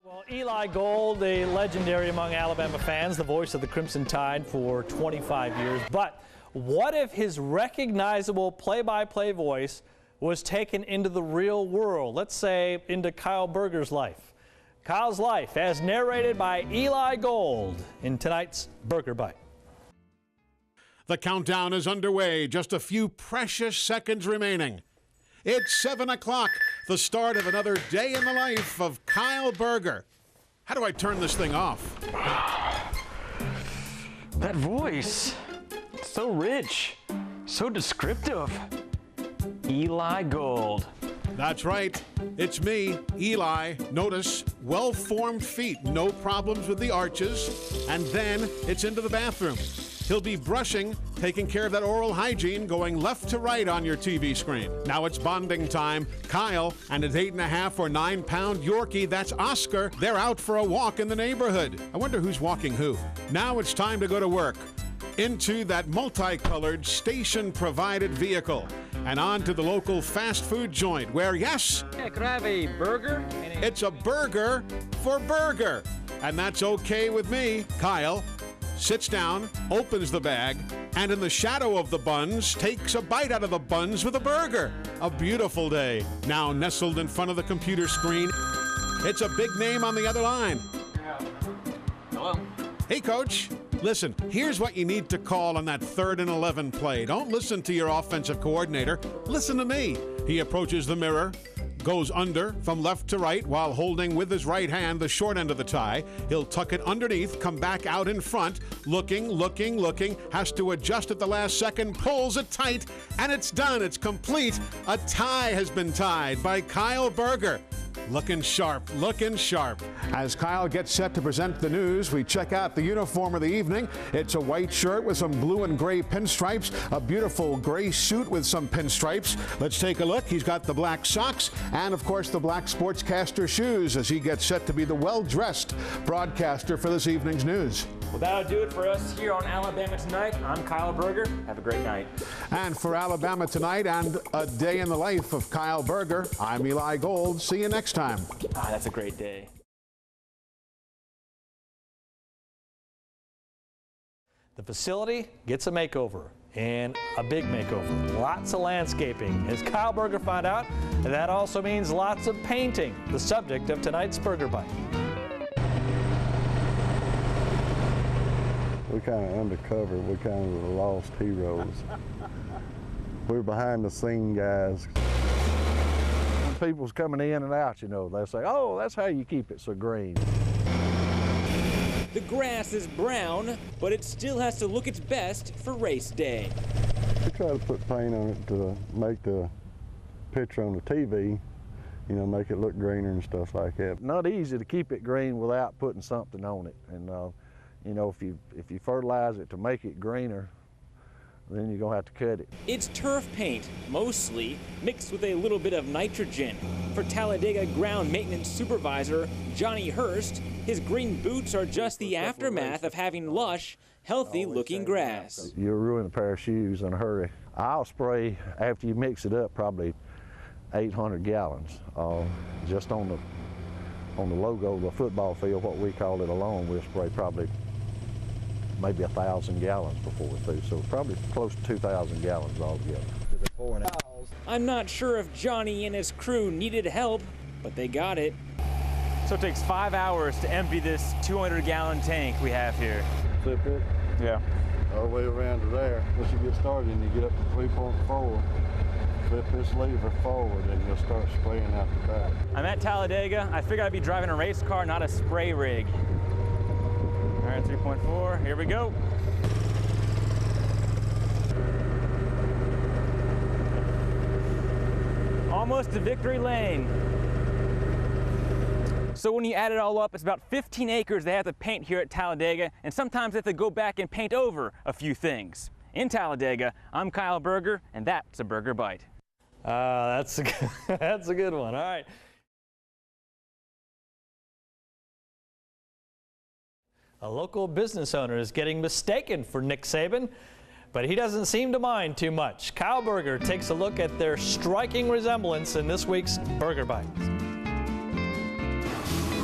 Well, Eli Gold, a legendary among Alabama fans, the voice of the Crimson Tide for 25 years. But what if his recognizable play-by-play voice was taken into the real world? Let's say into Kyle Berger's life. Kyle's life as narrated by Eli Gold in tonight's Burger Bite. The countdown is underway. Just a few precious seconds remaining. It's 7 o'clock, the start of another day in the life of Kyle Berger. How do I turn this thing off? That voice, so rich, so descriptive. Eli Gold. That's right. It's me, Eli. Notice, well-formed feet, no problems with the arches. And then it's into the bathroom. He'll be brushing, taking care of that oral hygiene, going left to right on your TV screen. Now it's bonding time. Kyle and his 8.5 or 9 pound Yorkie, that's Oscar, they're out for a walk in the neighborhood. I wonder who's walking who. Now it's time to go to work. Into that multicolored station-provided vehicle and on to the local fast food joint where, yes, Yeah, could I have a burger? it's a burger for Berger. And that's okay with me. Kyle sits down, opens the bag, and in the shadow of the buns, takes a bite out of the buns with a burger. A beautiful day. Now nestled in front of the computer screen, it's a big name on the other line. Hello. Hey, Coach. Listen, here's what you need to call on that 3rd and 11 play. Don't listen to your offensive coordinator. Listen to me. He approaches the mirror, goes under from left to right while holding with his right hand the short end of the tie. He'll tuck it underneath, come back out in front, looking, has to adjust at the last second, pulls it tight, and it's done. It's complete. A tie has been tied by Kyle Berger. Looking sharp, looking sharp. As Kyle gets set to present the news, we check out the uniform of the evening. It's a white shirt with some blue and gray pinstripes, a beautiful gray suit with some pinstripes. Let's take a look. He's got the black socks and, of course, the black sportscaster shoes as he gets set to be the well-dressed broadcaster for this evening's news. Well, that'll do it for us here on Alabama Tonight. I'm Kyle Berger. Have a great night. And for Alabama Tonight and a day in the life of Kyle Berger, I'm Eli Gold. See you next time. That's a great day. The facility gets a makeover, and a big makeover. Lots of landscaping. As Kyle Berger found out, that also means lots of painting, the subject of tonight's Burger Bite. We're kind of undercover. We're kind of the lost heroes. We're behind the scene guys. When people's coming in and out, you know, they'll say, oh, that's how you keep it so green. The grass is brown, but it still has to look its best for race day. We try to put paint on it to make the picture on the TV, you know, make it look greener and stuff like that. Not easy to keep it green without putting something on it. And you know, if you fertilize it to make it greener, then you're gonna have to cut it. It's turf paint, mostly, mixed with a little bit of nitrogen. For Talladega ground maintenance supervisor Johnny Hurst, his green boots are just the aftermath of having lush, healthy-looking grass. You'll ruin a pair of shoes in a hurry. I'll spray, after you mix it up, probably 800 gallons. Just on the logo of the football field, what we call it alone, we'll spray probably maybe 1,000 gallons before we're through, so probably close to 2,000 gallons altogether. I'm not sure if Johnny and his crew needed help, but they got it. So it takes 5 hours to empty this 200-gallon tank we have here. Flip it? Yeah. All the way around to there. Once you get started and you get up to 3.4, flip this lever forward and you'll start spraying out the back. I'm at Talladega. I figured I'd be driving a race car, not a spray rig. All right, 3.4, here we go. Almost to victory lane. So when you add it all up, it's about 15 acres they have to paint here at Talladega, and sometimes they have to go back and paint over a few things. In Talladega, I'm Kyle Berger, and that's a Burger Bite. That's a good one. All right. A local business owner is getting mistaken for Nick Saban, but he doesn't seem to mind too much. Kyle Berger takes a look at their striking resemblance in this week's Burger Bites.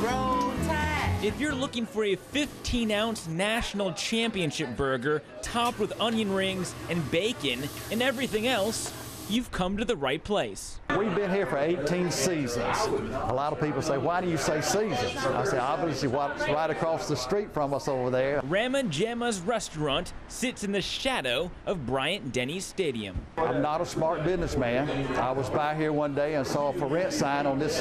Grown If you're looking for a 15-ounce national championship burger topped with onion rings and bacon and everything else, you've come to the right place. We've been here for 18 seasons. A lot of people say, why do you say seasons? I say, obviously what's right across the street from us over there. Rama Jamma's restaurant sits in the shadow of Bryant-Denny Stadium. I'm not a smart businessman. I was by here one day and saw a for rent sign on this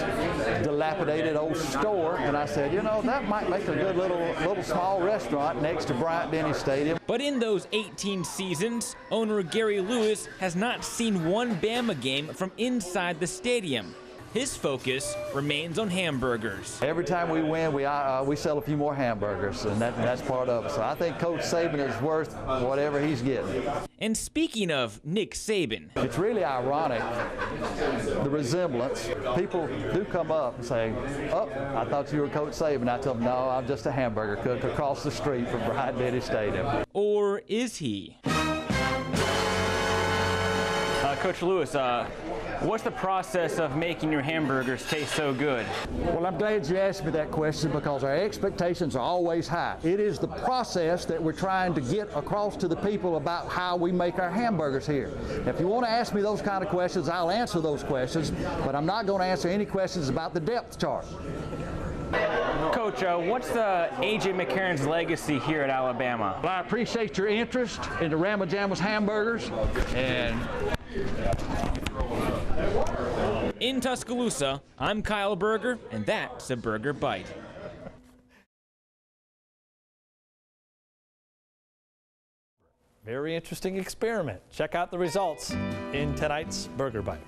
dilapidated old store, and I said, you know, that might make a good little small restaurant next to Bryant-Denny Stadium. But in those 18 seasons, owner Gary Lewis has not seen one Bama game from inside the stadium. His focus remains on hamburgers. Every time we win, we sell a few more hamburgers, and that's part of it. So I think Coach Saban is worth whatever he's getting. And speaking of Nick Saban, it's really ironic, the resemblance. People do come up and say, oh, I thought you were Coach Saban. I tell them, no, I'm just a hamburger cook across the street from Bryant-Denny Stadium. Or is he? Coach Lewis, what's the process of making your hamburgers taste so good? Well, I'm glad you asked me that question because our expectations are always high. It is the process that we're trying to get across to the people about how we make our hamburgers here. If you want to ask me those kind of questions, I'll answer those questions, but I'm not going to answer any questions about the depth chart. Coach, what's A.J. McCarron's legacy here at Alabama? Well, I appreciate your interest in the Rama Jamma's hamburgers, and in Tuscaloosa, I'm Kyle Berger, and that's a Burger Bite. Very interesting experiment. Check out the results in tonight's Burger Bite.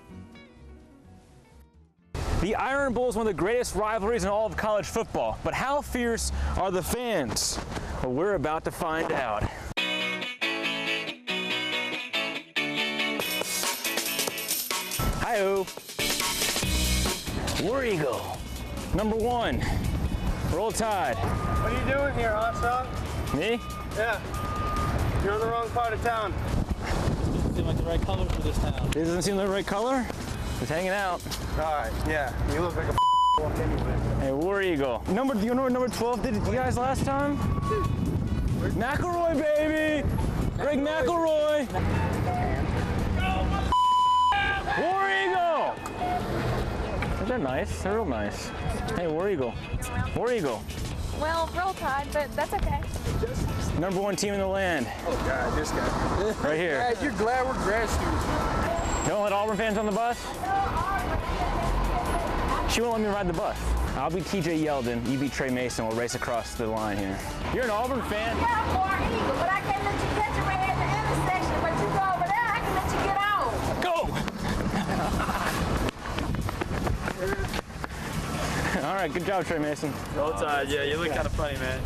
The Iron Bowl is one of the greatest rivalries in all of college football, but how fierce are the fans? Well, we're about to find out. Hi-oh. War Eagle, number 1. Roll Tide. What are you doing here, hot dog? Me? Yeah. You're in the wrong part of town. Doesn't seem like the right color for this town. It doesn't seem the right color? Just hanging out. All right, yeah. You look like a walk anyway. Hey, War Eagle. You know what number 12 did you guys last time? McElroy, baby! Greg McElroy! War Eagle! They're nice. They're real nice. Hey, War Eagle. War Eagle. Well, Roll Tide, but that's okay. Number 1 team in the land. Oh, God, this guy. Right here. Dad, you're glad we're grad students. You don't let Auburn fans on the bus? She won't let me ride the bus. I'll be TJ Yeldon, you be Trey Mason. We'll race across the line here. You're an Auburn fan? Yeah, I'm War Eagle, but I can't let you catch it right at the intersection. But you go over there, I can let you get on. Go! All right, good job, Trey Mason. Roll Tide, yeah, you look kind of funny, man.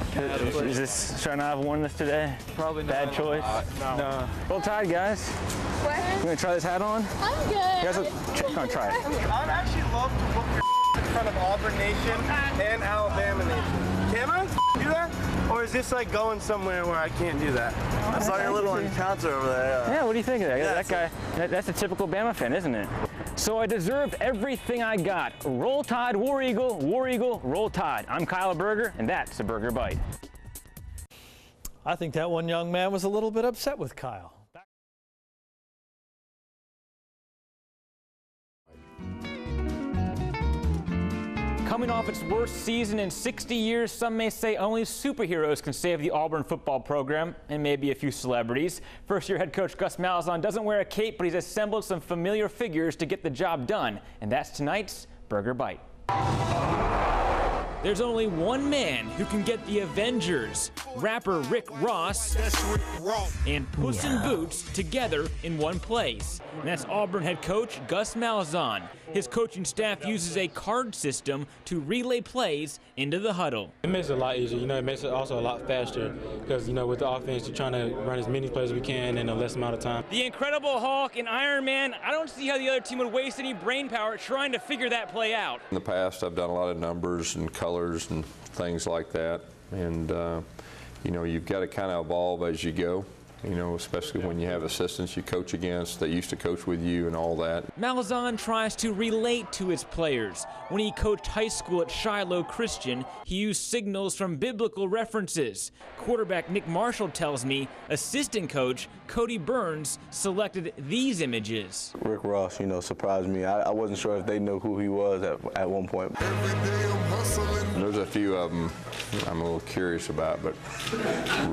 Is this, should I not have worn this today? Probably not. Bad choice? No. Roll Tide, guys. What? You gonna try this hat on? I'm good. You guys, come on, try it. I'd actually love to whoop your in front of Auburn Nation and Alabama Nation. Can I do that? Or is this like going somewhere where I can't do that? I saw your little encounter over there. Yeah, what do you think of that? Yeah, that guy, that's a typical Bama fan, isn't it? So I deserved everything I got. Roll Tide, War Eagle, Roll Tide. I'm Kyle Berger, and that's a Burger Bite. I think that one young man was a little bit upset with Kyle. Coming off its worst season in 60 years, some may say only superheroes can save the Auburn football program, and maybe a few celebrities. First-year head coach Gus Malzahn doesn't wear a cape, but he's assembled some familiar figures to get the job done, and that's tonight's Burger Bite. There's only one man who can get the Avengers, rapper Rick Ross, and Puss in Boots together in one place. And that's Auburn head coach Gus Malzahn. His coaching staff uses a card system to relay plays into the huddle. It makes it a lot easier. It makes it also a lot faster because, with the offense, you're trying to run as many plays as we can in a less amount of time. The Incredible Hulk and Iron Man, I don't see how the other team would waste any brain power trying to figure that play out. In the past, I've done a lot of numbers and colors and things like that. And, you've got to kind of evolve as you go. you know, especially when you have assistants you coach against that used to coach with you and all that. Malzahn tries to relate to his players. When he coached high school at Shiloh Christian, he used signals from biblical references. Quarterback Nick Marshall tells me assistant coach Cody Burns selected these images. Rick Ross, you know, surprised me. I wasn't sure if they knew who he was at one point. There's a few of them I'm a little curious about, but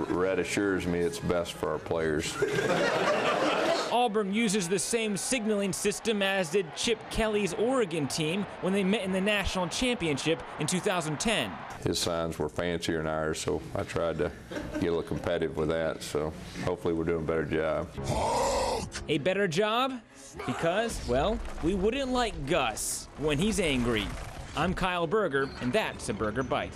Red assures me it's best for our players. Auburn uses the same signaling system as did Chip Kelly's Oregon team when they met in the national championship in 2010. His signs were fancier than ours, so I tried to get a little competitive with that, so hopefully we're doing a better job. A better job? Because, well, we wouldn't like Gus when he's angry. I'm Kyle Berger, and that's a Burger Bite.